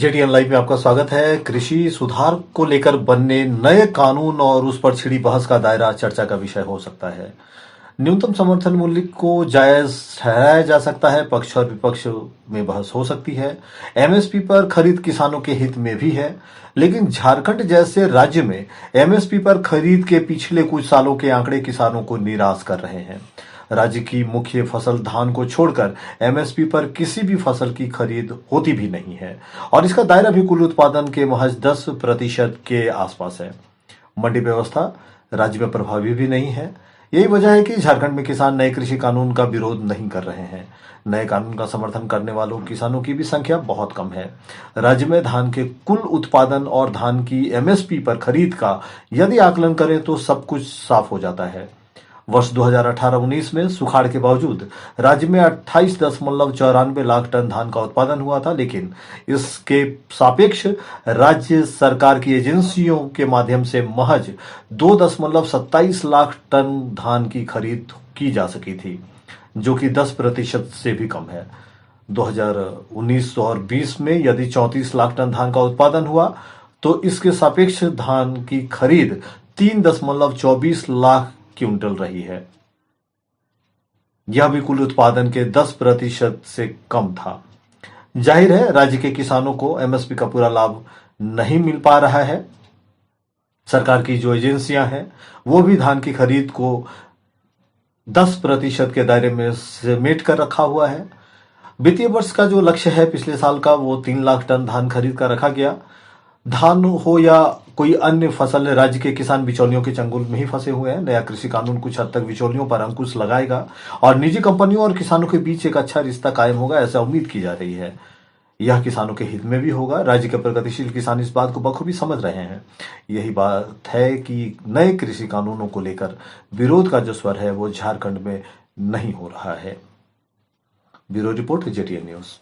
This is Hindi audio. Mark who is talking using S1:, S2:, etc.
S1: जेटीएन लाइव में आपका स्वागत है। कृषि सुधार को लेकर बनने नए कानून और उस पर छिड़ी बहस का दायरा चर्चा का विषय हो सकता है। न्यूनतम समर्थन मूल्य को जायज ठहराया जा सकता है, पक्ष और विपक्ष में बहस हो सकती है। एमएसपी पर खरीद किसानों के हित में भी है, लेकिन झारखंड जैसे राज्य में एमएसपी पर खरीद के पिछले कुछ सालों के आंकड़े किसानों को निराश कर रहे हैं। राज्य की मुख्य फसल धान को छोड़कर एमएसपी पर किसी भी फसल की खरीद होती भी नहीं है और इसका दायरा भी कुल उत्पादन के महज 10% के आसपास है। मंडी व्यवस्था राज्य में प्रभावी भी नहीं है। यही वजह है कि झारखंड में किसान नए कृषि कानून का विरोध नहीं कर रहे हैं। नए कानून का समर्थन करने वालों किसानों की भी संख्या बहुत कम है। राज्य में धान के कुल उत्पादन और धान की एमएसपी पर खरीद का यदि आकलन करें तो सब कुछ साफ हो जाता है। वर्ष 2018-19 में सुखाड़ के बावजूद राज्य में 28.94 लाख टन धान का उत्पादन हुआ था, लेकिन इसके सापेक्ष राज्य सरकार की एजेंसियों के माध्यम से महज 2.27 लाख टन धान की खरीद की जा सकी थी, जो कि 10% से भी कम है। 2019 और 20 में यदि 34 लाख टन धान का उत्पादन हुआ तो इसके सापेक्ष धान की खरीद 3.24 लाख क्विंटल रही है। यह भी कुल उत्पादन के 10% से कम था। जाहिर है राज्य के किसानों को एमएसपी का पूरा लाभ नहीं मिल पा रहा है। सरकार की जो एजेंसियां हैं वो भी धान की खरीद को 10% के दायरे में समेट कर रखा हुआ है। वित्तीय वर्ष का जो लक्ष्य है पिछले साल का, वो 3 लाख टन धान खरीद कर रखा गया। धान हो या कोई अन्य फसल, राज्य के किसान बिचौलियों के चंगुल में ही फंसे हुए हैं। नया कृषि कानून कुछ हद तक बिचौलियों पर अंकुश लगाएगा और निजी कंपनियों और किसानों के बीच एक अच्छा रिश्ता कायम होगा, ऐसा उम्मीद की जा रही है। यह किसानों के हित में भी होगा। राज्य के प्रगतिशील किसान इस बात को बखूबी समझ रहे हैं। यही बात है कि नए कृषि कानूनों को लेकर विरोध का जो स्वर है वो झारखंड में नहीं हो रहा है। Bureau report, JTN news.